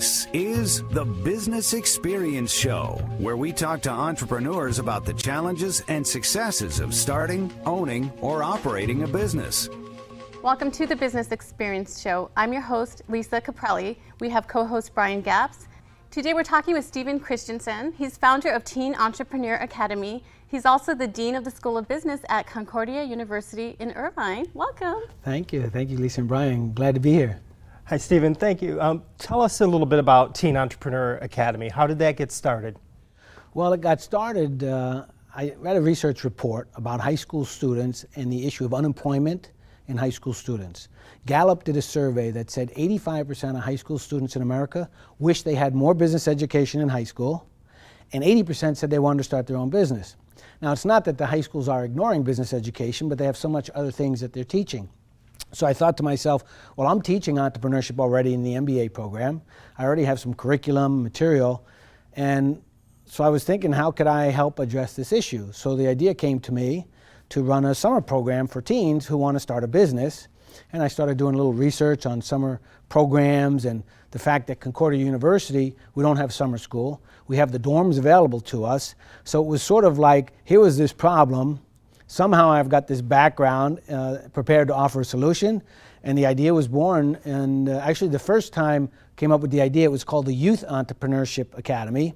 This is the Business Experience Show, where we talk to entrepreneurs about the challenges and successes of starting, owning, or operating a business. Welcome to the Business Experience Show. I'm your host, Lisa Caprelli. We have co-host Brian Gaps. Today we're talking with Stephen Christensen. He's founder of Teen Entrepreneur Academy. He's also the Dean of the School of Business at Concordia University in Irvine. Welcome. Thank you, Lisa and Brian. Glad to be here. Hi, Stephen. Thank you. Tell us a little bit about Teen Entrepreneur Academy. How did that get started? Well, it got started, I read a research report about high school students and the issue of unemployment in high school students. Gallup did a survey that said 85% of high school students in America wish they had more business education in high school, and 80% said they wanted to start their own business. Now, it's not that the high schools are ignoring business education, but they have so much other things that they're teaching. So I thought to myself, well, I'm teaching entrepreneurship already in the MBA program. I already have some curriculum, material, and so I was thinking, how could I help address this issue? So the idea came to me to run a summer program for teens who want to start a business. And I started doing a little research on summer programs and the fact that Concordia University, we don't have summer school. We have the dorms available to us. So it was sort of like, here was this problem. Somehow I've got this background prepared to offer a solution, and the idea was born. And actually the first time came up with the idea, it was called the Youth Entrepreneurship Academy.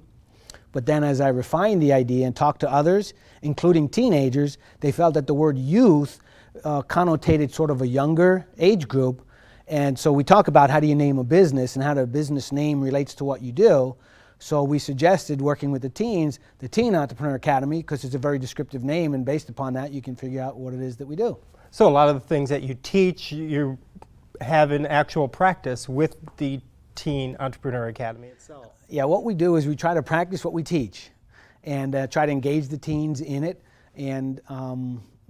But then as I refined the idea and talked to others, including teenagers, they felt that the word youth connotated sort of a younger age group. And so we talk about how do you name a business and how the business name relates to what you do. So we suggested, working with the teens, the Teen Entrepreneur Academy, because it's a very descriptive name, and based upon that you can figure out what it is that we do. So a lot of the things that you teach, you have in actual practice with the Teen Entrepreneur Academy itself. Yeah, what we do is we try to practice what we teach and try to engage the teens in it. And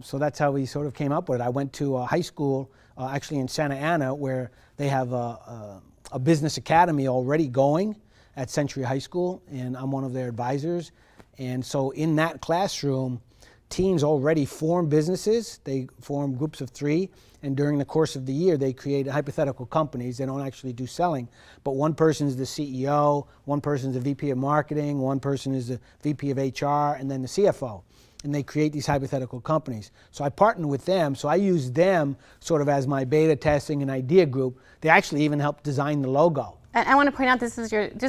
so that's how we sort of came up with it. I went to a high school, actually in Santa Ana, where they have a business academy already going at Century High School, and I'm one of their advisors. And so in that classroom, teens already form businesses. They form groups of 3, and during the course of the year, they create hypothetical companies. They don't actually do selling, but one person is the CEO, one person is the VP of marketing, one person is the VP of HR, and then the CFO. And they create these hypothetical companies. So I partner with them, so I use them sort of as my beta testing and idea group. They actually even helped design the logo. And I want to point out this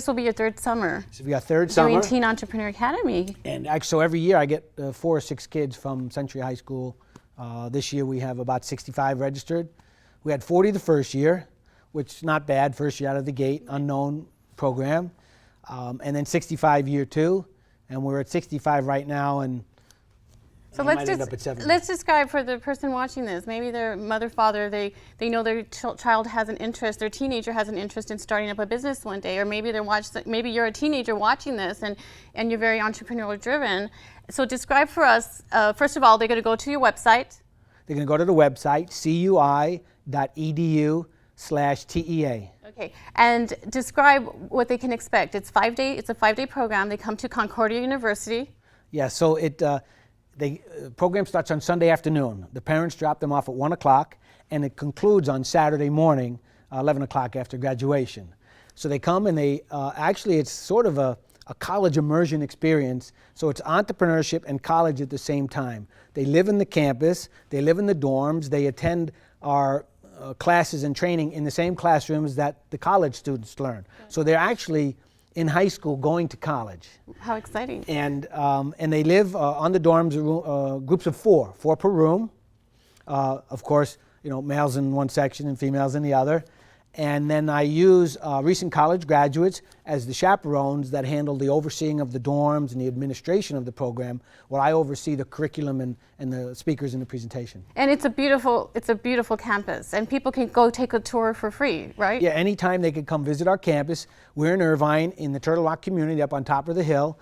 will be your third summer. So we got third summer. Doing Teen Entrepreneur Academy. And actually, so every year I get 4 or 6 kids from Century High School. This year we have about 65 registered. We had 40 the first year, which is not bad, first year out of the gate, unknown program. And then 65 year 2, and we're at 65 right now, and so let's describe for the person watching this. Maybe their mother, father, they know their child has an interest, their teenager has an interest in starting up a business one day, or maybe maybe you're a teenager watching this and you're very entrepreneurial driven. So describe for us, first of all, they're going to go to your website. They're going to go to the website, cui.edu/TEA. Okay, and describe what they can expect. It's a 5-day program. They come to Concordia University. Yeah, so the program starts on Sunday afternoon. The parents drop them off at 1 o'clock, and it concludes on Saturday morning, 11 o'clock after graduation. So they come and actually it's sort of a college immersion experience. So it's entrepreneurship and college at the same time. They live in the campus, they live in the dorms, they attend our classes and training in the same classrooms that the college students learn. So they're actually in high school going to college. How exciting. And they live on the dorms, groups of 4 per room. Of course, males in one section and females in the other. And then I use recent college graduates as the chaperones that handle the overseeing of the dorms and the administration of the program, while I oversee the curriculum and the speakers and the presentation. And it's a beautiful campus, and people can go take a tour for free, right? Yeah, anytime they can come visit our campus. We're in Irvine, in the Turtle Rock community up on top of the hill.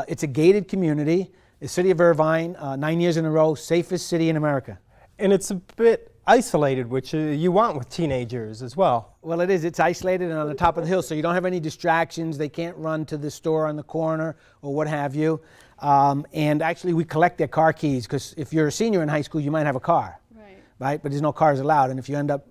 It's a gated community. The city of Irvine, 9 years in a row, safest city in America. And it's a bit isolated, which you want with teenagers as well. Well, it is. It's isolated and on the top of the hill, so you don't have any distractions. They can't run to the store on the corner or what have you. And actually, we collect their car keys, because if you're a senior in high school, you might have a car, right? But there's no cars allowed. And if you end up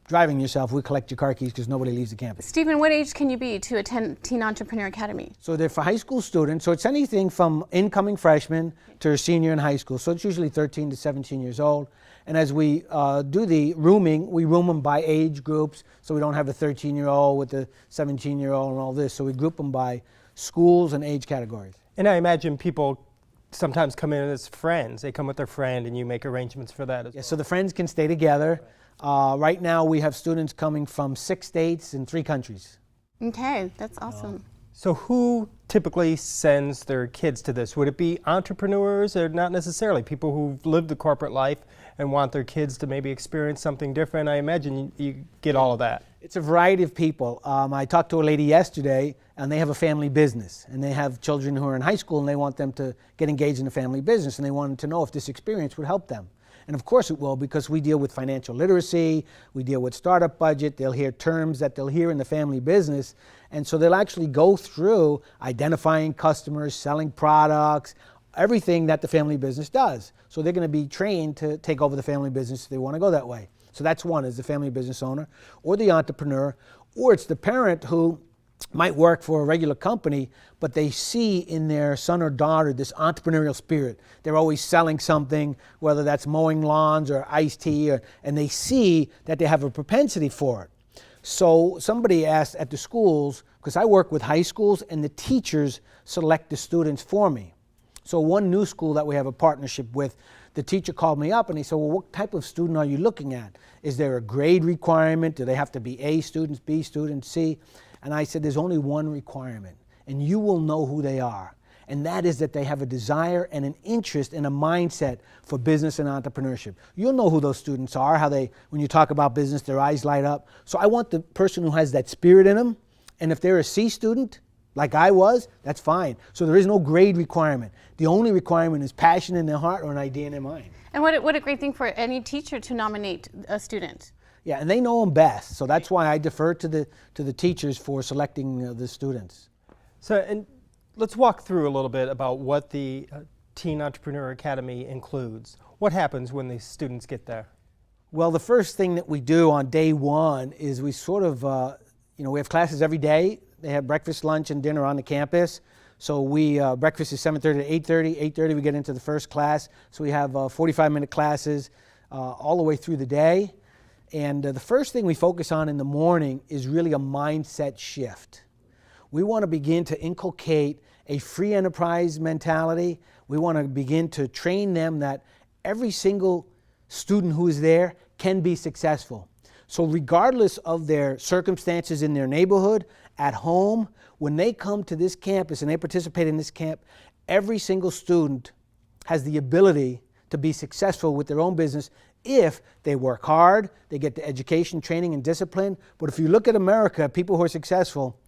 driving yourself, we collect your car keys because nobody leaves the campus. Stephen, what age can you be to attend Teen Entrepreneur Academy? So they're for high school students. So it's anything from incoming freshmen to a senior in high school. So it's usually 13 to 17 years old. And as we do the rooming, we room them by age groups. So we don't have a 13-year-old with a 17-year-old and all this. So we group them by schools and age categories. And I imagine people sometimes come in as friends. They come with their friend and you make arrangements for that as well. So the friends can stay together. Right now we have students coming from 6 states and 3 countries. Okay, that's awesome. So who typically sends their kids to this? Would it be entrepreneurs or not necessarily? People who've lived the corporate life and want their kids to maybe experience something different? I imagine you get all of that. It's a variety of people. I talked to a lady yesterday, and they have a family business, and they have children who are in high school, and they want them to get engaged in a family business, and they wanted to know if this experience would help them. And of course it will, because we deal with financial literacy, we deal with startup budget, they'll hear terms that they'll hear in the family business, and so they'll actually go through identifying customers, selling products, everything that the family business does. So they're going to be trained to take over the family business if they want to go that way. So that's one, is the family business owner or the entrepreneur, or it's the parent who might work for a regular company, but they see in their son or daughter this entrepreneurial spirit. They're always selling something, whether that's mowing lawns or iced tea, and they see that they have a propensity for it. So somebody asked at the schools, because I work with high schools, and the teachers select the students for me. So one new school that we have a partnership with, the teacher called me up and he said, well, what type of student are you looking at? Is there a grade requirement? Do they have to be A students, B students, C? And I said, there's only one requirement, and you will know who they are. And that is that they have a desire and an interest and a mindset for business and entrepreneurship. You'll know who those students are, how they, when you talk about business, their eyes light up. So I want the person who has that spirit in them, and if they're a C student, like I was, that's fine. So there is no grade requirement. The only requirement is passion in their heart or an idea in their mind. And what a great thing for any teacher to nominate a student. Yeah, and they know them best. So that's why I defer to the teachers for selecting the students. So, and let's walk through a little bit about what the Teen Entrepreneur Academy includes. What happens when the students get there? Well, the first thing that we do on day one is we sort of, we have classes every day. They have breakfast, lunch, and dinner on the campus. So breakfast is 7:30 to 8:30. 8:30 we get into the first class. So we have 45-minute classes all the way through the day. And the first thing we focus on in the morning is really a mindset shift. We want to begin to inculcate a free enterprise mentality. We want to begin to train them that every single student who is there can be successful. So regardless of their circumstances in their neighborhood, at home, when they come to this campus and they participate in this camp, every single student has the ability to be successful with their own business if they work hard, they get the education, training, and discipline. But if you look at America, people who are successful,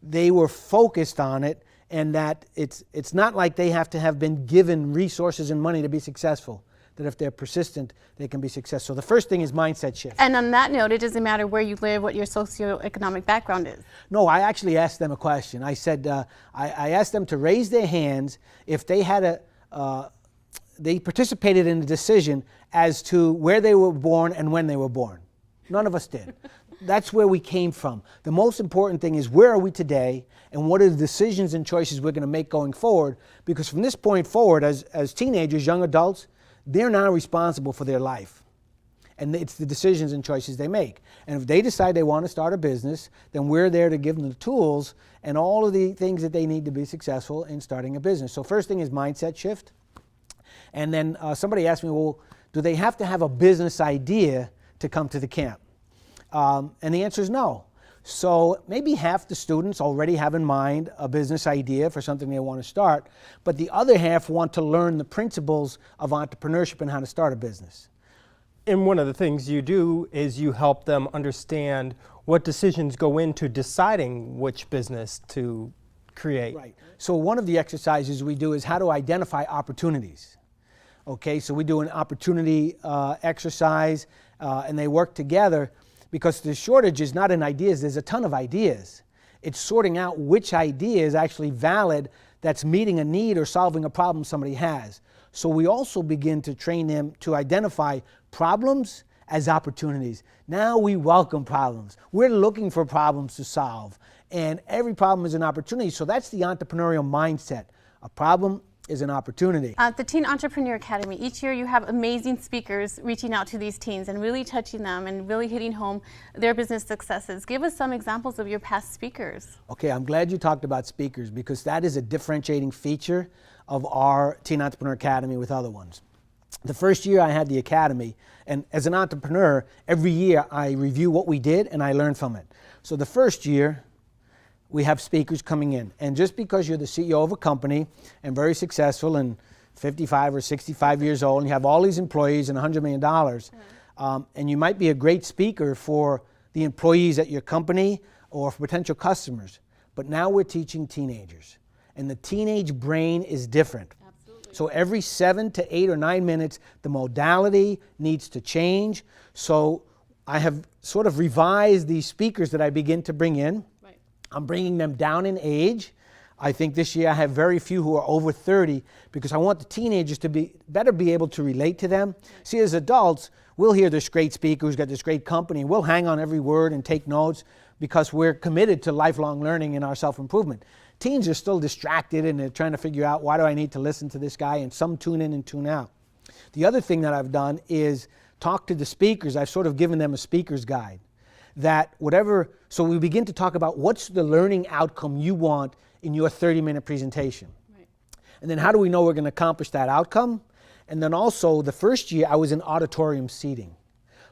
they were focused on it, and that it's not like they have to have been given resources and money to be successful. That if they're persistent, they can be successful. So the first thing is mindset shift. And on that note, it doesn't matter where you live, what your socioeconomic background is. No, I actually asked them a question. I said, I asked them to raise their hands if they had they participated in the decision as to where they were born and when they were born. None of us did. That's where we came from. The most important thing is, where are we today, and what are the decisions and choices we're going to make going forward? Because from this point forward, as teenagers, young adults, they're now responsible for their life. And it's the decisions and choices they make. And if they decide they want to start a business, then we're there to give them the tools and all of the things that they need to be successful in starting a business. So first thing is mindset shift. And then somebody asked me, well, do they have to have a business idea to come to the camp? And the answer is no. So maybe half the students already have in mind a business idea for something they want to start, but the other half want to learn the principles of entrepreneurship and how to start a business. And one of the things you do is you help them understand what decisions go into deciding which business to create. Right. So one of the exercises we do is how to identify opportunities. Okay, so we do an opportunity exercise, and they work together, because the shortage is not in ideas. There's a ton of ideas. It's sorting out which idea is actually valid, that's meeting a need or solving a problem somebody has. So we also begin to train them to identify problems as opportunities. Now we welcome problems. We're looking for problems to solve. And every problem is an opportunity. So that's the entrepreneurial mindset. A problem is an opportunity. At the Teen Entrepreneur Academy, each year you have amazing speakers reaching out to these teens and really touching them and really hitting home their business successes. Give us some examples of your past speakers. Okay, I'm glad you talked about speakers because that is a differentiating feature of our Teen Entrepreneur Academy with other ones. The first year I had the Academy, and as an entrepreneur, every year I review what we did and I learn from it. So the first year, we have speakers coming in. And just because you're the CEO of a company and very successful and 55 or 65 years old and you have all these employees and $100 million, and you might be a great speaker for the employees at your company or for potential customers. But now we're teaching teenagers. And the teenage brain is different. Absolutely. So every 7 to 8 or 9 minutes, the modality needs to change. So I have sort of revised these speakers that I begin to bring in. I'm bringing them down in age. I think this year I have very few who are over 30 because I want the teenagers to be able to relate to them. See, as adults, we'll hear this great speaker who's got this great company, and we'll hang on every word and take notes because we're committed to lifelong learning and our self-improvement. Teens are still distracted and they're trying to figure out, why do I need to listen to this guy? And some tune in and tune out. The other thing that I've done is talk to the speakers. I've sort of given them a speaker's guide. So we begin to talk about what's the learning outcome you want in your 30-minute presentation. Right. And then how do we know we're going to accomplish that outcome? And then also the first year I was in auditorium seating.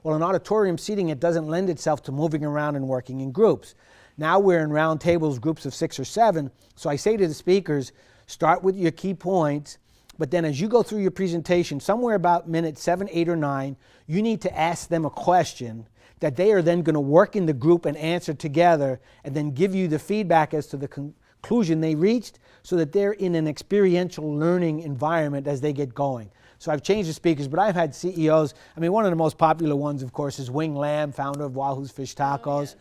Well, in auditorium seating, it doesn't lend itself to moving around and working in groups. Now we're in round tables, groups of 6 or 7. So I say to the speakers, start with your key points, but then as you go through your presentation, somewhere about minute 7, 8, or 9, you need to ask them a question that they are then going to work in the group and answer together and then give you the feedback as to the conclusion they reached so that they're in an experiential learning environment as they get going. So I've changed the speakers, but I've had CEOs. I mean, one of the most popular ones, of course, is Wing Lam, founder of Wahoo's Fish Tacos.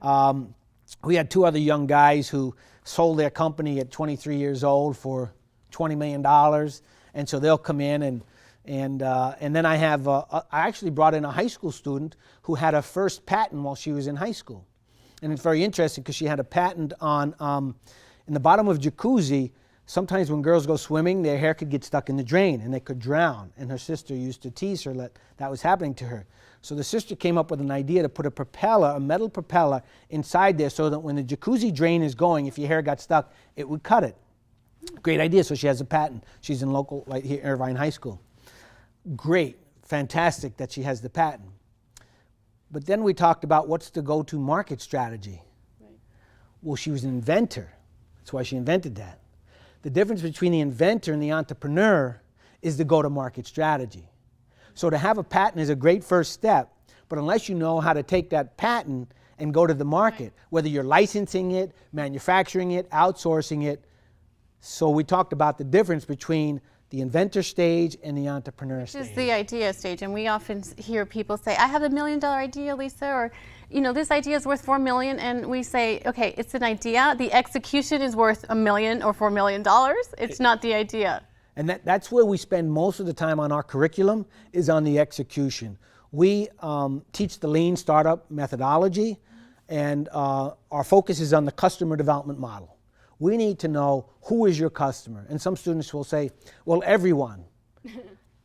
Oh, yes. We had 2 other young guys who sold their company at 23 years old for $20 million. And so they'll come in and then I have, I actually brought in a high school student who had her first patent while she was in high school. And it's very interesting because she had a patent on, in the bottom of jacuzzi, sometimes when girls go swimming, their hair could get stuck in the drain and they could drown. And her sister used to tease her that was happening to her. So the sister came up with an idea to put a propeller, a metal propeller, inside there so that when the jacuzzi drain is going, if your hair got stuck, it would cut it. Great idea. So she has a patent. She's in local, right here, Irvine High School. Great, fantastic that she has the patent. But then we talked about what's the go-to market strategy. Right. Well, she was an inventor. That's why she invented that. The difference between the inventor and the entrepreneur is the go-to-market strategy. So to have a patent is a great first step, but unless you know how to take that patent and go to the market, right, whether you're licensing it, manufacturing it, outsourcing it. So we talked about the difference between the inventor stage and the entrepreneur stage. This is the idea stage, and we often hear people say, I have $1 million idea, Lisa, or this idea is worth $4 million, and we say, okay, it's an idea. The execution is worth $1 million or $4 million. It's not the idea. And that's where we spend most of the time on our curriculum, is on the execution. We teach the lean startup methodology, and our focus is on the customer development model. We need to know who is your customer. And some students will say, well, everyone.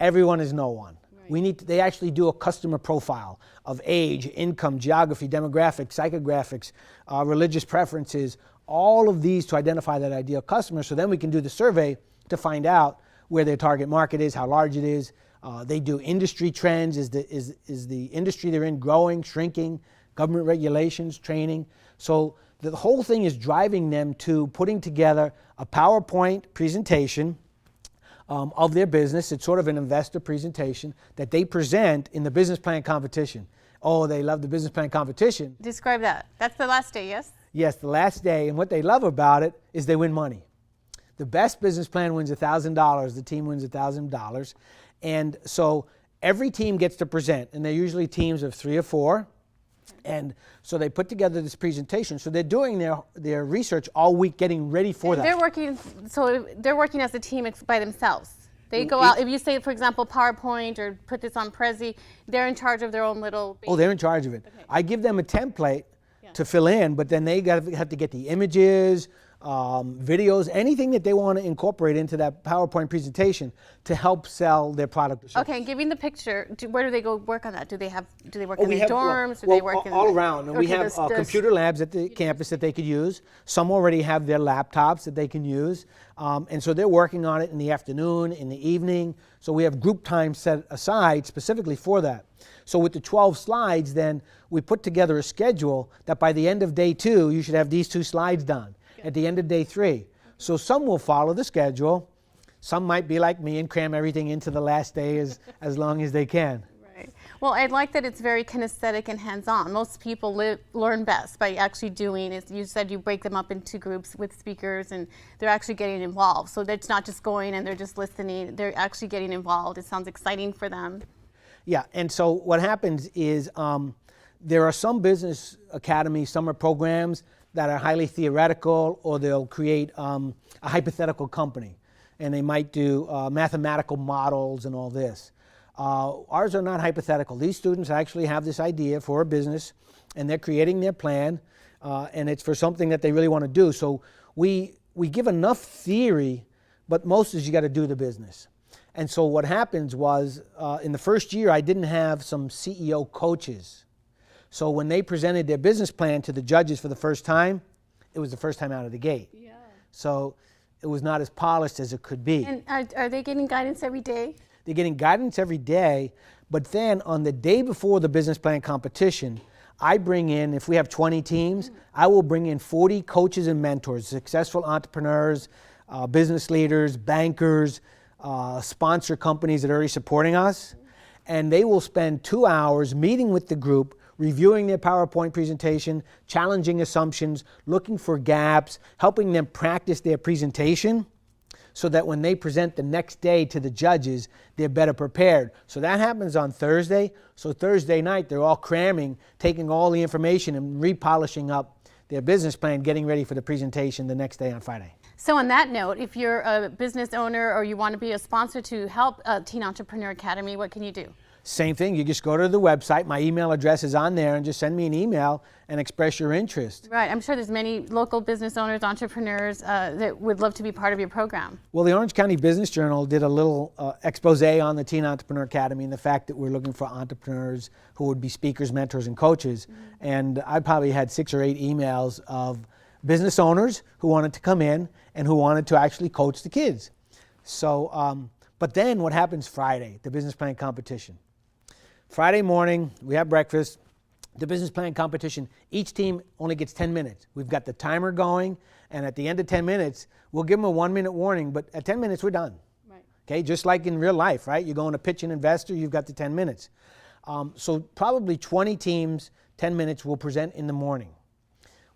Everyone is no one. Right. They actually do a customer profile of age, income, geography, demographics, psychographics, religious preferences, all of these to identify that ideal customer. So then we can do the survey to find out where their target market is, how large it is. They do industry trends. Is the industry they're in growing, shrinking, government regulations, training. So the whole thing is driving them to putting together a PowerPoint presentation of their business. It's sort of an investor presentation that they present in the business plan competition. Oh, they love the business plan competition. Describe that. That's the last day, yes? Yes, the last day. And what they love about it is they win money. The best business plan wins $1,000. The team wins $1,000. And so every team gets to present, and they're usually teams of 3 or 4. And so they put together this presentation. So they're doing their research all week, getting ready for that. They're working as a team by themselves. They go out, if you say, for example, PowerPoint or put this on Prezi, they're in charge of their own little... Oh, they're in charge of it. Okay. I give them a template to fill in, but then they have to get the images, videos, anything that they want to incorporate into that PowerPoint presentation to help sell their product or service. Okay, and giving the picture, where do they go work on that? Do they work in the have, dorms? Do well, they work in all around. And we have computer labs at the campus that they could use. Some already have their laptops that they can use. And so they're working on it in the afternoon, in the evening. So we have group time set aside specifically for that. So with the 12 slides, then we put together a schedule that by the end of day 2, you should have these 2 slides done. At the end of day 3. So some will follow the schedule. Some might be like me and cram everything into the last day as long as they can. Right. Well, I like that it's very kinesthetic and hands-on. Most people learn best by actually doing, as you said, you break them up into groups with speakers and they're actually getting involved. So it's not just going and they're just listening, they're actually getting involved. It sounds exciting for them. Yeah, and so what happens is there are some business academies, summer programs that are highly theoretical, or they'll create a hypothetical company. And they might do mathematical models and all this. Ours are not hypothetical. These students actually have this idea for a business, and they're creating their plan, and it's for something that they really want to do. So we give enough theory, but most is you got to do the business. And so what happens was, in the first year, I didn't have some CEO coaches. So when they presented their business plan to the judges for the first time, it was the first time out of the gate. Yeah. So it was not as polished as it could be. And are they getting guidance every day? They're getting guidance every day, but then on the day before the business plan competition, I bring in, if we have 20 teams, I will bring in 40 coaches and mentors, successful entrepreneurs, business leaders, bankers, sponsor companies that are already supporting us, and they will spend 2 hours meeting with the group, reviewing their PowerPoint presentation, challenging assumptions, looking for gaps, helping them practice their presentation so that when they present the next day to the judges, they're better prepared. So that happens on Thursday. So Thursday night, they're all cramming, taking all the information and repolishing up their business plan, getting ready for the presentation the next day on Friday. So on that note, if you're a business owner or you want to be a sponsor to help Teen Entrepreneur Academy, what can you do? Same thing, you just go to the website, my email address is on there, and just send me an email and express your interest. Right, I'm sure there's many local business owners, entrepreneurs that would love to be part of your program. Well, the Orange County Business Journal did a little expose on the Teen Entrepreneur Academy and the fact that we're looking for entrepreneurs who would be speakers, mentors, and coaches. And I probably had 6 or 8 emails of business owners who wanted to come in and who wanted to actually coach the kids. So, but then what happens Friday, the business plan competition? Friday morning, we have breakfast, the business plan competition. Each team only gets 10 minutes. We've got the timer going, and at the end of 10 minutes, we'll give them a 1-minute warning, but at 10 minutes, we're done. Right. Okay, just like in real life, right? You're going to pitch an investor, you've got the 10 minutes. So probably 20 teams, 10 minutes will present in the morning.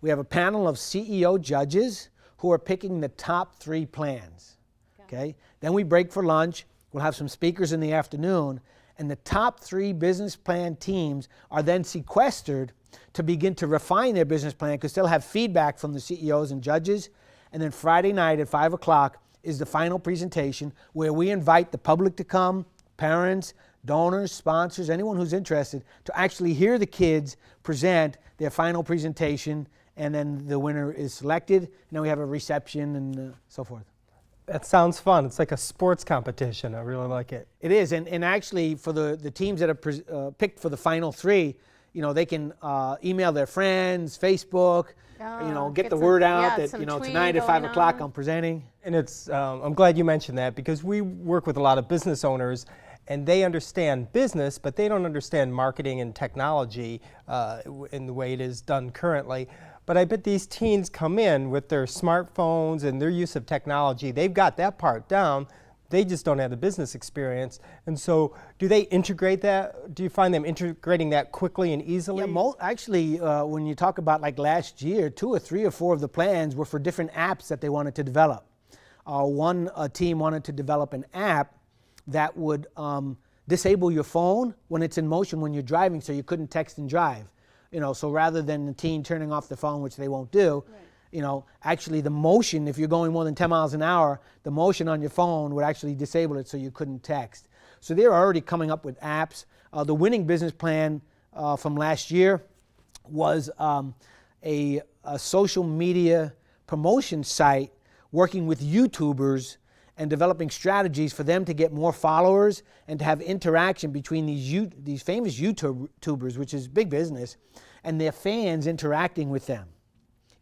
We have a panel of CEO judges who are picking the top 3 plans. Okay? Then we break for lunch. We'll have some speakers in the afternoon. And the top 3 business plan teams are then sequestered to begin to refine their business plan because they'll have feedback from the CEOs and judges. And then Friday night at 5 o'clock is the final presentation where we invite the public to come, parents, donors, sponsors, anyone who's interested, to actually hear the kids present their final presentation, and then the winner is selected, and then we have a reception and so forth. That sounds fun. It's like a sports competition. I really like it. It is, and actually for the teams that are picked for the final 3, you know, they can email their friends, Facebook, you know, get the word out that, you know, tonight at 5 o'clock I'm presenting. And it's, I'm glad you mentioned that because we work with a lot of business owners and they understand business, but they don't understand marketing and technology in the way it is done currently. But I bet these teens come in with their smartphones and their use of technology. They've got that part down. They just don't have the business experience. And so do they integrate that? Do you find them integrating that quickly and easily? Yeah, actually, when you talk about like last year, 2 or 3 or 4 of the plans were for different apps that they wanted to develop. One team wanted to develop an app that would disable your phone when it's in motion when you're driving so you couldn't text and drive. You know, so rather than the teen turning off the phone, which they won't do, actually the motion, if you're going more than 10 miles an hour, the motion on your phone would actually disable it so you couldn't text. So they're already coming up with apps. The winning business plan from last year was a social media promotion site working with YouTubers and developing strategies for them to get more followers and to have interaction between these famous YouTubers, which is big business, and their fans interacting with them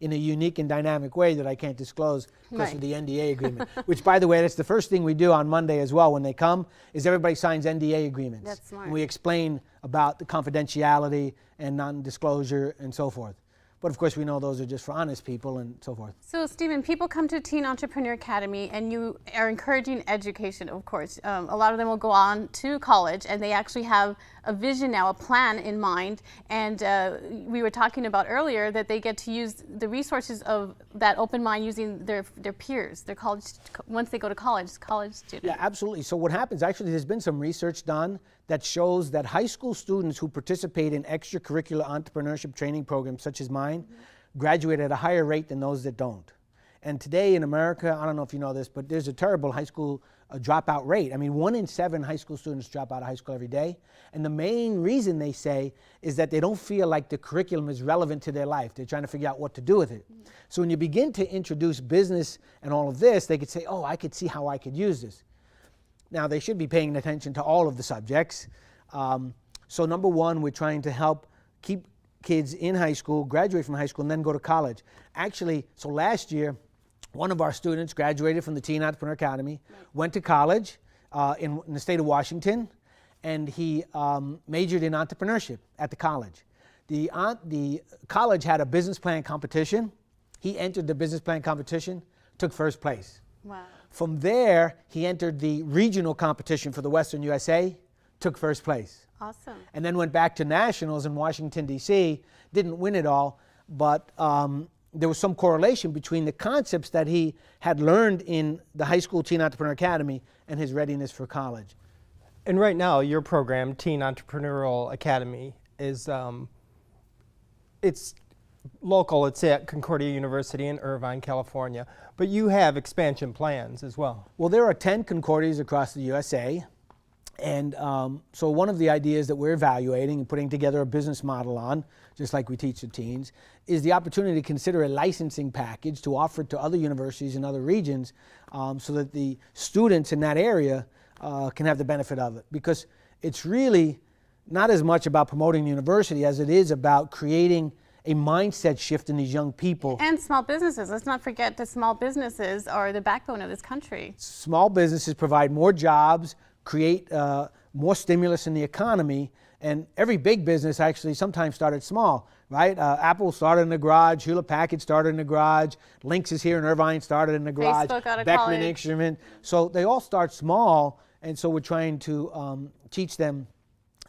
in a unique and dynamic way that I can't disclose because of the NDA agreement. Which, by the way, that's the first thing we do on Monday as well when they come, is everybody signs NDA agreements. That's smart. And we explain about the confidentiality and non-disclosure and so forth. But of course, we know those are just for honest people and so forth. So, Stephen, people come to Teen Entrepreneur Academy, and you are encouraging education, of course. A lot of them will go on to college, and they actually have a vision now, a plan in mind. And we were talking about earlier that they get to use the resources of that open mind using their peers, their college, once they go to college students. Yeah, absolutely. So what happens, actually, there's been some research done that shows that high school students who participate in extracurricular entrepreneurship training programs such as mine graduate at a higher rate than those that don't. And today in America, I don't know if you know this, but there's a terrible high school dropout rate. I mean, 1 in 7 high school students drop out of high school every day. And the main reason they say is that they don't feel like the curriculum is relevant to their life. They're trying to figure out what to do with it. So when you begin to introduce business and all of this, they could say, oh, I could see how I could use this. Now, they should be paying attention to all of the subjects. So number one, we're trying to help keep kids in high school, graduate from high school, and then go to college. Actually, so last year, one of our students graduated from the Teen Entrepreneur Academy, went to college in the state of Washington, and he majored in entrepreneurship at the college. The college had a business plan competition. He entered the business plan competition, took first place. Wow. From there, he entered the regional competition for the Western USA, took first place. Awesome. And then went back to nationals in Washington, D.C., didn't win it all, but there was some correlation between the concepts that he had learned in the high school Teen Entrepreneur Academy and his readiness for college. And right now, your program, Teen Entrepreneurial Academy, is it's local. It's at Concordia University in Irvine, California. But you have expansion plans as well. Well, there are 10 Concordias across the USA. And so one of the ideas that we're evaluating and putting together a business model on, just like we teach the teens, is the opportunity to consider a licensing package to offer it to other universities in other regions so that the students in that area can have the benefit of it. Because it's really not as much about promoting the university as it is about creating a mindset shift in these young people. And small businesses. Let's not forget that small businesses are the backbone of this country. Small businesses provide more jobs, create more stimulus in the economy, and every big business actually sometimes started small, right? Apple started in the garage, Hewlett Packard started in the garage, Lynx is here in Irvine, started in the garage, Facebook out of Beckman college. Instrument. So they all start small, and so we're trying to teach them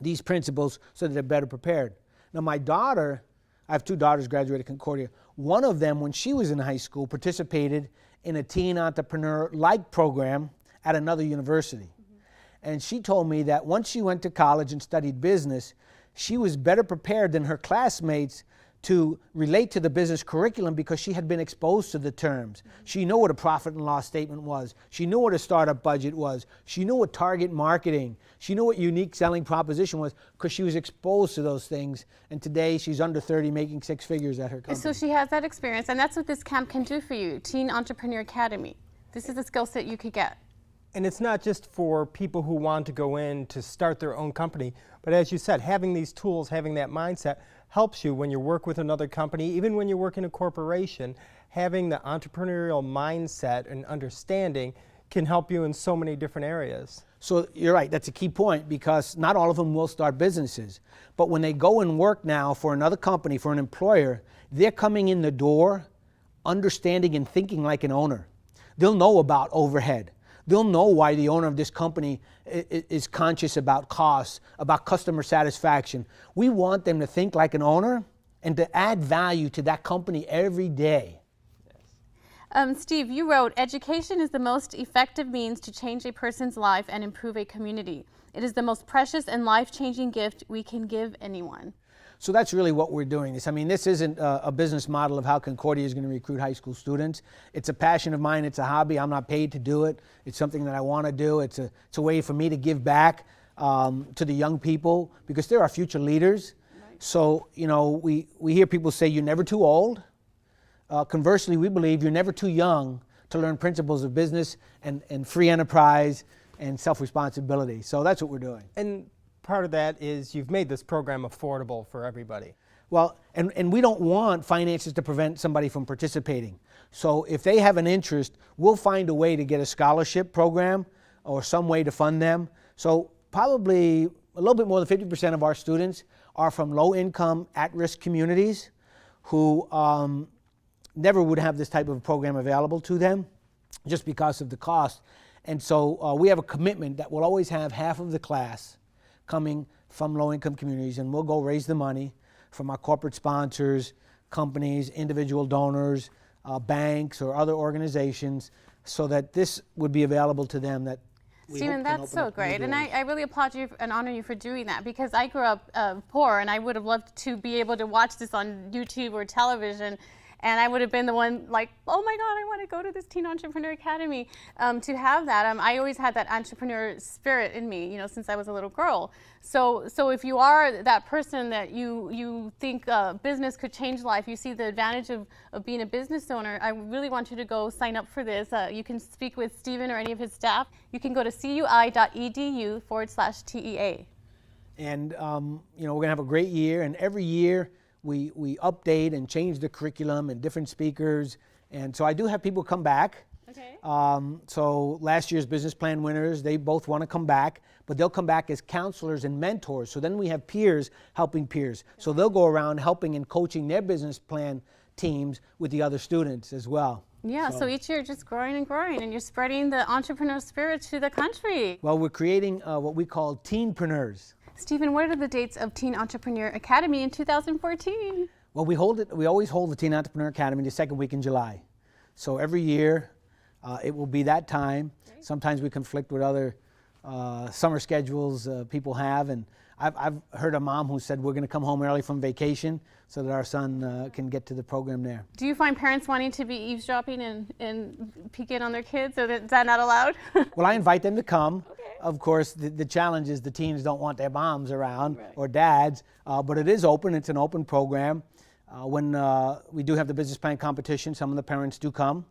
these principles so that they're better prepared. Now my daughter, I have 2 daughters graduated Concordia. One of them, when she was in high school, participated in a teen entrepreneur-like program at another university. And she told me that once she went to college and studied business, she was better prepared than her classmates to relate to the business curriculum because she had been exposed to the terms. She knew what a profit and loss statement was. She knew what a startup budget was. She knew what target marketing. She knew what unique selling proposition was because she was exposed to those things. And today she's under 30 making 6 figures at her company. So she has that experience, and that's what this camp can do for you, Teen Entrepreneur Academy. This is a skill set you could get. And it's not just for people who want to go in to start their own company, but as you said, having these tools, having that mindset helps you when you work with another company, even when you work in a corporation. Having the entrepreneurial mindset and understanding can help you in so many different areas. So you're right, that's a key point because not all of them will start businesses. But when they go and work now for another company, for an employer, they're coming in the door understanding and thinking like an owner. They'll know about overhead. They'll know why the owner of this company is conscious about costs, about customer satisfaction. We want them to think like an owner and to add value to that company every day. Steve, you wrote, education is the most effective means to change a person's life and improve a community. It is the most precious and life-changing gift we can give anyone. So that's really what we're doing. This isn't a business model of how Concordia is going to recruit high school students. It's a passion of mine. It's a hobby. I'm not paid to do it. It's something that I want to do. It's a way for me to give back to the young people, because they're our future leaders. Right. So, we hear people say you're never too old. Conversely, we believe you're never too young to learn principles of business and free enterprise and self-responsibility. So that's what we're doing. And part of that is you've made this program affordable for everybody. Well, and we don't want finances to prevent somebody from participating. So if they have an interest, we'll find a way to get a scholarship program or some way to fund them. So probably a little bit more than 50% of our students are from low-income, at-risk communities who never would have this type of program available to them just because of the cost. And so we have a commitment that we'll always have half of the class coming from low-income communities, and we'll go raise the money from our corporate sponsors, companies, individual donors, banks, or other organizations, so that this would be available to them. That Stephen, that's so great, and I really applaud you and honor you for doing that, because I grew up poor, and I would have loved to be able to watch this on YouTube or television, and I would have been the one like, oh my God, I want to go to this Teen Entrepreneur Academy to have that. I always had that entrepreneur spirit in me, since I was a little girl. So if you are that person that you think business could change life, you see the advantage of being a business owner, I really want you to go sign up for this. You can speak with Stephen or any of his staff. You can go to cui.edu/TEA. And we're going to have a great year, and every year we update and change the curriculum and different speakers. And so I do have people come back. Okay. So last year's business plan winners, they both want to come back, but they'll come back as counselors and mentors. So then we have peers helping peers. Okay. So they'll go around helping and coaching their business plan teams with the other students as well. Yeah, so each year just growing and growing, and you're spreading the entrepreneur spirit to the country. Well, we're creating what we call teenpreneurs. Stephen, what are the dates of Teen Entrepreneur Academy in 2014? Well, we always hold the Teen Entrepreneur Academy the second week in July. So every year it will be that time. Right. Sometimes we conflict with other summer schedules people have, and I've heard a mom who said we're going to come home early from vacation so that our son can get to the program there. Do you find parents wanting to be eavesdropping and peek in on their kids, or is that not allowed? Well, I invite them to come. Okay. Of course, the challenge is the teens don't want their moms around, right, or dads, but it is open. It's an open program. When we do have the business plan competition, some of the parents do come.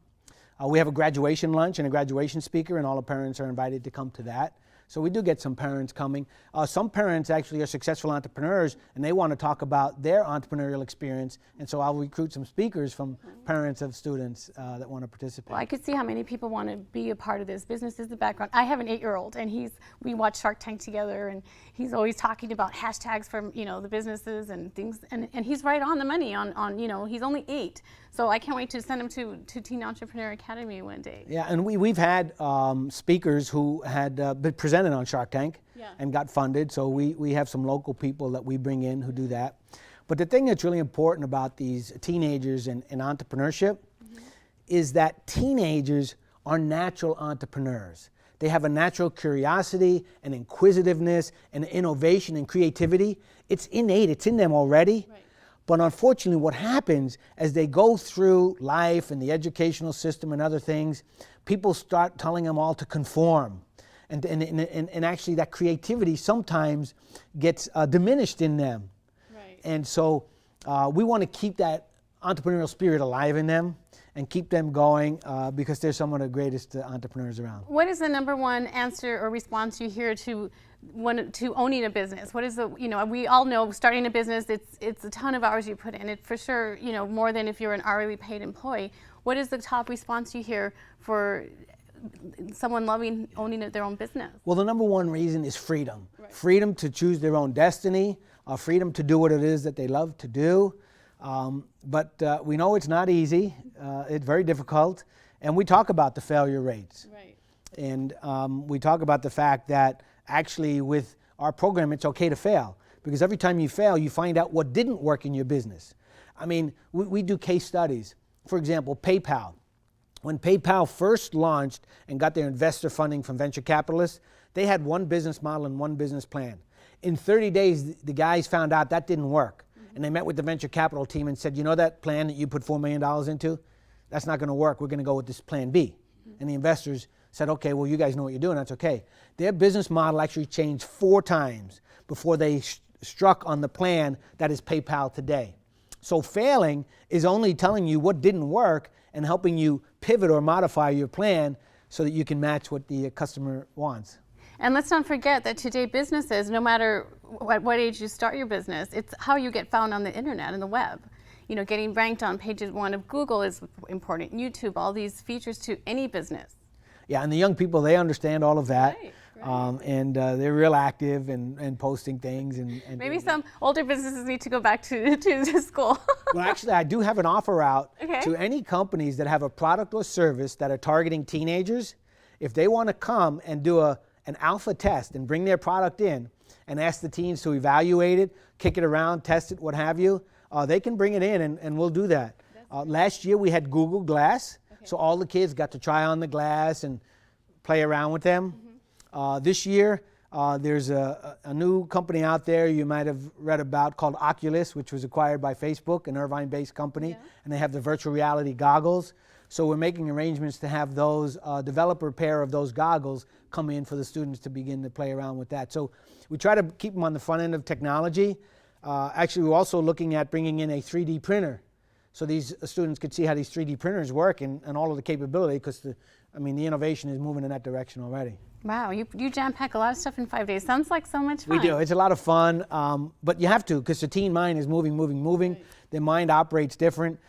We have a graduation lunch and a graduation speaker, and all the parents are invited to come to that. So we do get some parents coming. Some parents actually are successful entrepreneurs, and they want to talk about their entrepreneurial experience, and so I'll recruit some speakers from parents of students that want to participate. Well, I could see how many people want to be a part of this. Business is the background. I have an 8-year-old, and we watch Shark Tank together, and he's always talking about hashtags from the businesses and things, and he's right on the money on he's only 8. So I can't wait to send him to Teen Entrepreneur Academy one day. Yeah, and we've had speakers who had been presented on Shark Tank, yeah, and got funded. So we have some local people that we bring in who do that. But the thing that's really important about these teenagers and entrepreneurship, mm-hmm, is that teenagers are natural entrepreneurs. They have a natural curiosity and inquisitiveness and innovation and creativity. It's innate, it's in them already. Right. But unfortunately, what happens as they go through life and the educational system and other things, people start telling them all to conform. And actually that creativity sometimes gets diminished in them. Right. And so we want to keep that entrepreneurial spirit alive in them and keep them going because they're some of the greatest entrepreneurs around. What is the number one answer or response you hear to owning a business? What is we all know starting a business, it's a ton of hours you put in. It for sure, more than if you're an hourly paid employee. What is the top response you hear for someone loving owning their own business? Well, the number one reason is freedom. Right. Freedom to choose their own destiny, freedom to do what it is that they love to do. But we know it's not easy. It's very difficult. And we talk about the failure rates. Right. And we talk about the fact that actually with our program, it's okay to fail. Because every time you fail, you find out what didn't work in your business. I mean, we do case studies. For example, PayPal. When PayPal first launched and got their investor funding from venture capitalists, they had one business model and one business plan. In 30 days, the guys found out that didn't work. Mm-hmm. and they met with the venture capital team and said, you know that plan that you put $4 million into? That's not going to work. We're going to go with this plan B. And the investors said, okay, well, you guys know what you're doing. That's okay. Their business model actually changed 4 times before they struck on the plan that is PayPal today. So failing is only telling you what didn't work and helping you pivot or modify your plan so that you can match what the customer wants. And let's not forget that today businesses, no matter what age you start your business, it's how you get found on the internet and the web. You know, getting ranked on page 1 of Google is important. YouTube, all these features to any business. Yeah, and the young people, they understand all of that. Right. And they're real active and posting things. And maybe some older businesses need to go back to school. Well, actually, I do have an offer out Okay. to any companies that have a product or service that are targeting teenagers. If they want to come and do an alpha test and bring their product in and ask the teens to evaluate it, kick it around, test it, what have you, they can bring it in and we'll do that. Last year we had Google Glass, so all the kids got to try on the glass and play around with them. This year there's a new company out there you might have read about called Oculus, which was acquired by Facebook, an Irvine-based company, and they have the virtual reality goggles. So we're making arrangements to have those developer pair of those goggles come in for the students to begin to play around with that. So we try to keep them on the front end of technology. Actually, we're also looking at bringing in a 3D printer so these students could see how these 3D printers work and all of the capability, because the innovation is moving in that direction already. Wow, you jam-pack a lot of stuff in 5 days. Sounds like so much fun. We do. It's a lot of fun, but you have to, because the teen mind is moving. Right. Their mind operates different.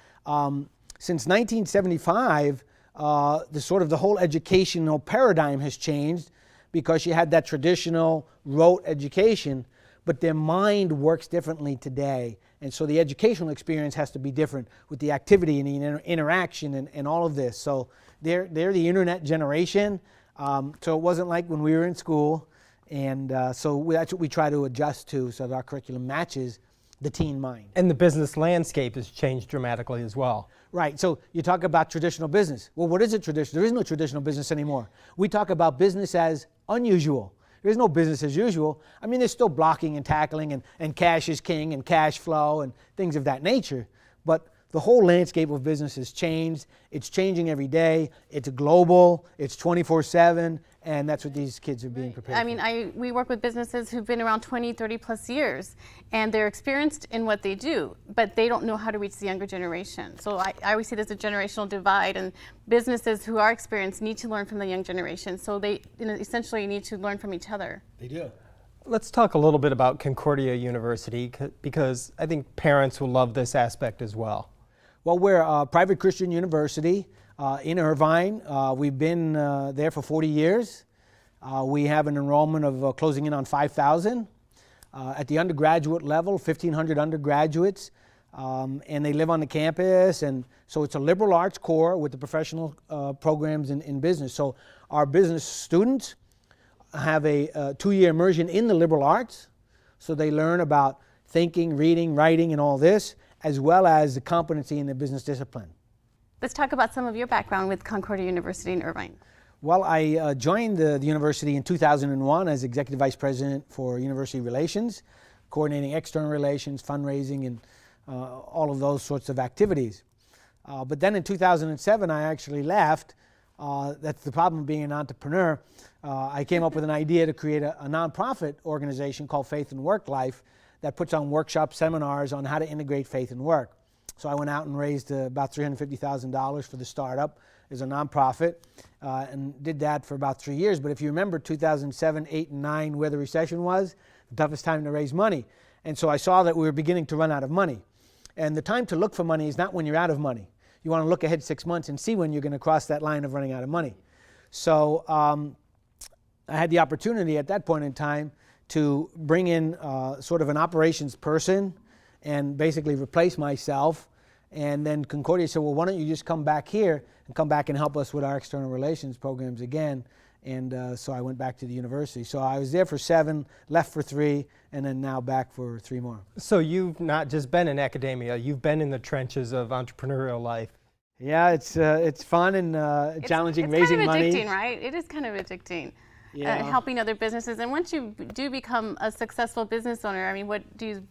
Since 1975, the whole educational paradigm has changed, because you had that traditional rote education, but their mind works differently today. And so the educational experience has to be different with the activity and the interaction and all of this. So they're the internet generation. So it wasn't like when we were in school. And so that's what we try to adjust to, so that our curriculum matches the teen mind. And the business landscape has changed dramatically as well. Right, so you talk about traditional business. Well, what is it traditional? There is no traditional business anymore. We talk about business as unusual. There's no business as usual. There's still blocking and tackling and cash is king and cash flow and things of that nature. But the whole landscape of business has changed. It's changing every day. It's global. It's 24/7. And that's what these kids are being prepared for. We work with businesses who've been around 20, 30 plus years, and they're experienced in what they do, but they don't know how to reach the younger generation. So I always see there's a generational divide, and businesses who are experienced need to learn from the young generation. So they essentially need to learn from each other. They do. Let's talk a little bit about Concordia University, because I think parents will love this aspect as well. Well, we're a private Christian university in Irvine. We've been there for 40 years. We have an enrollment of closing in on 5,000. At the undergraduate level, 1,500 undergraduates, and they live on the campus. And so it's a liberal arts core with the professional programs in business. So our business students have a 2-year immersion in the liberal arts. So they learn about thinking, reading, writing, and all this, as well as the competency in the business discipline. Let's talk about some of your background with Concordia University in Irvine. Well, I joined the university in 2001 as Executive Vice President for University Relations, coordinating external relations, fundraising, and all of those sorts of activities. But then in 2007, I actually left. That's the problem of being an entrepreneur. I came up with an idea to create a nonprofit organization called Faith and Work Life that puts on workshop seminars on how to integrate faith and work. So I went out and raised about $350,000 for the startup as a nonprofit, and did that for about 3 years. But if you remember 2007, 8, and 9, where the recession was, the toughest time to raise money. And so I saw that we were beginning to run out of money. And the time to look for money is not when you're out of money. You want to look ahead 6 months and see when you're going to cross that line of running out of money. So I had the opportunity at that point in time to bring in sort of an operations person and basically replace myself. And then Concordia said, well, why don't you just come back here and come back and help us with our external relations programs again. And so I went back to the university. So I was there for 7, left for 3, and then now back for 3 more. So you've not just been in academia, you've been in the trenches of entrepreneurial life. Yeah, it's fun and challenging, raising money. It's kind of addicting, right? It is kind of addicting. Yeah. Helping other businesses. And once you do become a successful business owner, what do you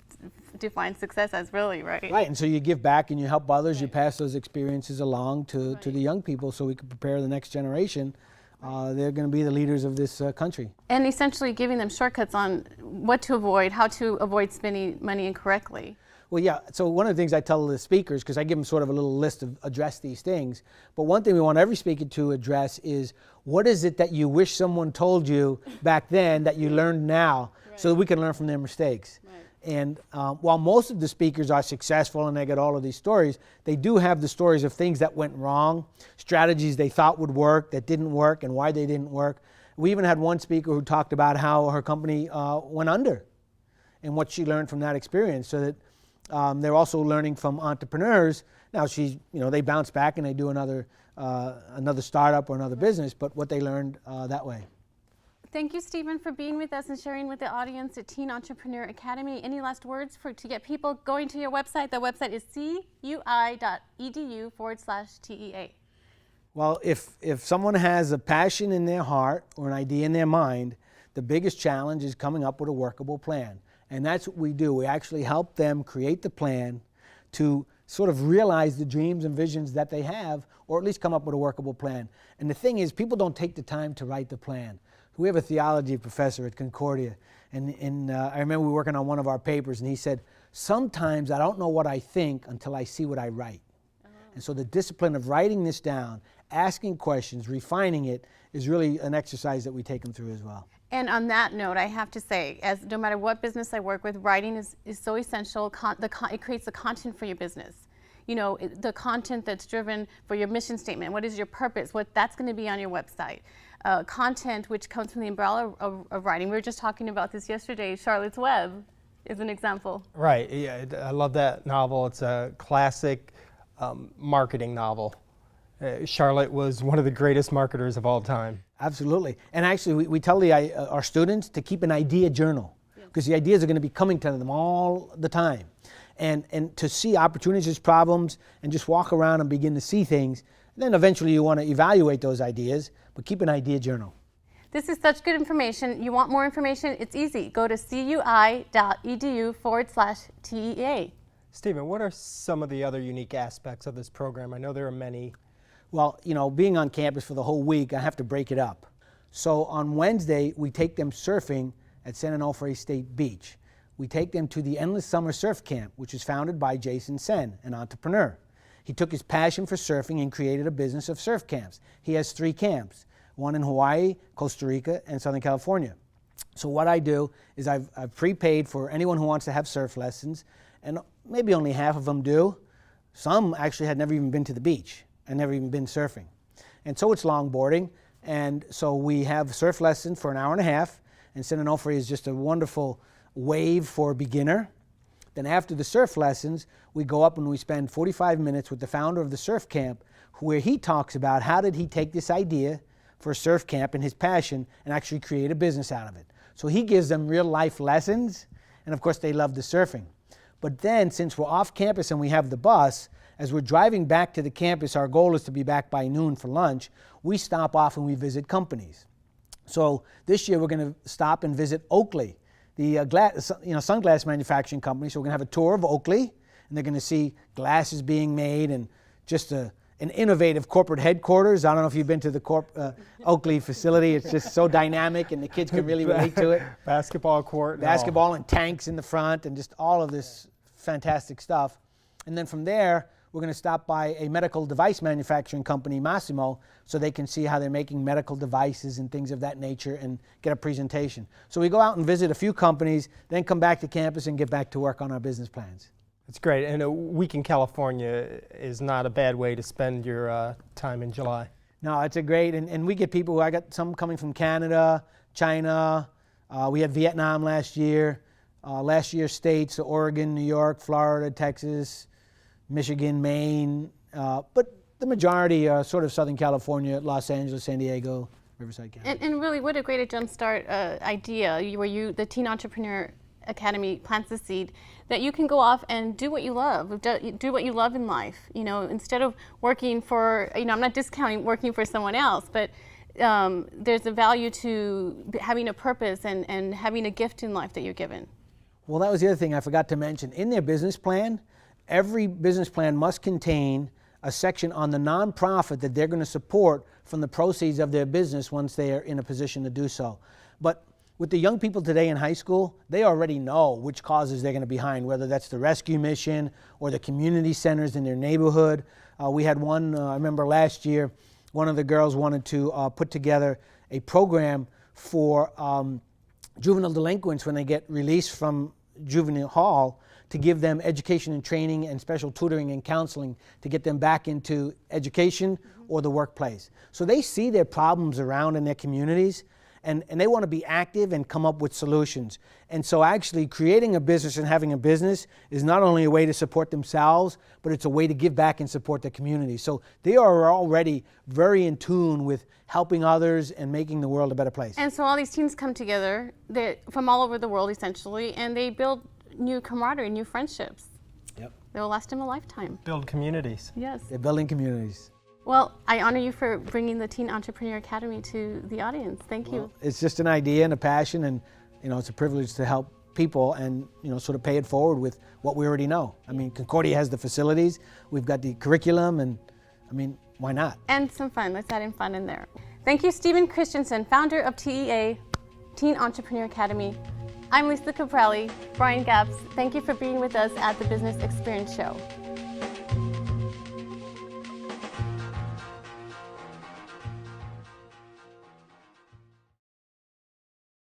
define success as, really, right? Right, and so you give back and you help others, you pass those experiences along to the young people so we can prepare the next generation. They're going to be the leaders of this country. And essentially giving them shortcuts on what to avoid, how to avoid spending money incorrectly. Well, yeah, so one of the things I tell the speakers, because I give them sort of a little list of address these things, but one thing we want every speaker to address is what is it that you wish someone told you back then that you learned now, so that we can learn from their mistakes. And while most of the speakers are successful and they get all of these stories, they do have the stories of things that went wrong, strategies they thought would work that didn't work and why they didn't work. We even had one speaker who talked about how her company went under and what she learned from that experience, so that they're also learning from entrepreneurs. Now they bounce back and they do another startup or another business, but what they learned that way. Thank you, Stephen, for being with us and sharing with the audience at Teen Entrepreneur Academy. Any last words to get people going to your website? The website is cui.edu/TEA. Well, if someone has a passion in their heart or an idea in their mind, the biggest challenge is coming up with a workable plan. And that's what we do. We actually help them create the plan to sort of realize the dreams and visions that they have, or at least come up with a workable plan. And the thing is, people don't take the time to write the plan. We have a theology professor at Concordia, and I remember we were working on one of our papers, and he said, sometimes I don't know what I think until I see what I write. And so the discipline of writing this down, asking questions, refining it, is really an exercise that we take them through as well. And on that note, I have to say, no matter what business I work with, writing is so essential. It creates the content for your business. You know, the content that's driven for your mission statement. What is your purpose? That's going to be on your website. Content which comes from the umbrella of writing. We were just talking about this yesterday. Charlotte's Web is an example. Right. Yeah, I love that novel. It's a classic marketing novel. Charlotte was one of the greatest marketers of all time. Absolutely. And actually, we tell our students to keep an idea journal, because the ideas are going to be coming to them all the time. And to see opportunities, problems, and just walk around and begin to see things. And then eventually you want to evaluate those ideas, but keep an idea journal. This is such good information. You want more information? It's easy. Go to cui.edu/TEA. Stephen, what are some of the other unique aspects of this program? I know there are many. Well, being on campus for the whole week, I have to break it up. So on Wednesday, we take them surfing at San Onofre State Beach. We take them to the Endless Summer Surf Camp, which is founded by Jason Sen, an entrepreneur. He took his passion for surfing and created a business of surf camps. He has 3 camps, one in Hawaii, Costa Rica, and Southern California. So what I do is I've prepaid for anyone who wants to have surf lessons, and maybe only half of them do. Some actually had never even been to the beach and never even been surfing. And so it's longboarding, and so we have surf lessons for an hour and a half, and San Onofre is just a wonderful wave for a beginner. Then after the surf lessons, we go up and we spend 45 minutes with the founder of the surf camp, where he talks about how did he take this idea for a surf camp and his passion and actually create a business out of it. So he gives them real life lessons, and of course they love the surfing. But then, since we're off campus and we have the bus, as we're driving back to the campus, our goal is to be back by noon for lunch, we stop off and we visit companies. So this year we're going to stop and visit Oakley, the sunglass manufacturing company. So we're going to have a tour of Oakley, and they're going to see glasses being made and just an innovative corporate headquarters. I don't know if you've been to the Oakley facility. It's just so dynamic, and the kids can really relate to it. Basketball court. Basketball and tanks in the front, and just all of this fantastic stuff. And then from there, we're going to stop by a medical device manufacturing company, Massimo, so they can see how they're making medical devices and things of that nature and get a presentation. So we go out and visit a few companies, then come back to campus and get back to work on our business plans. That's great. And a week in California is not a bad way to spend your time in July. No, it's a great, and we get people, I got some coming from Canada, China, we had Vietnam last year states, Oregon, New York, Florida, Texas, Michigan, Maine, but the majority are sort of Southern California, Los Angeles, San Diego, Riverside County. And really, what a great jumpstart idea where the Teen Entrepreneur Academy plants the seed that you can go off and do what you love, do what you love in life. Instead of working for, I'm not discounting working for someone else, but there's a value to having a purpose and having a gift in life that you're given. Well, that was the other thing I forgot to mention. In their business plan, every business plan must contain a section on the nonprofit that they're going to support from the proceeds of their business once they are in a position to do so. But with the young people today in high school, they already know which causes they're going to be behind, whether that's the rescue mission or the community centers in their neighborhood. We had one, I remember last year, one of the girls wanted to put together a program for juvenile delinquents when they get released from juvenile hall, to give them education and training and special tutoring and counseling to get them back into education or the workplace. So they see their problems around in their communities, and they want to be active and come up with solutions. And so actually creating a business and having a business is not only a way to support themselves, but it's a way to give back and support the community. So they are already very in tune with helping others and making the world a better place. And so all these teens come together from all over the world essentially, and they build new camaraderie, new friendships. Yep. They will last them a lifetime. Build communities. Yes. They're building communities. Well, I honor you for bringing the Teen Entrepreneur Academy to the audience. Thank you. It's just an idea and a passion, and it's a privilege to help people and sort of pay it forward with what we already know. I mean, Concordia has the facilities, we've got the curriculum, and I mean, why not? And some fun. Let's add in fun in there. Thank you, Stephen Christensen, founder of TEA, Teen Entrepreneur Academy. I'm Lisa Caprelli. Brian Gapps, thank you for being with us at the Business Experience Show.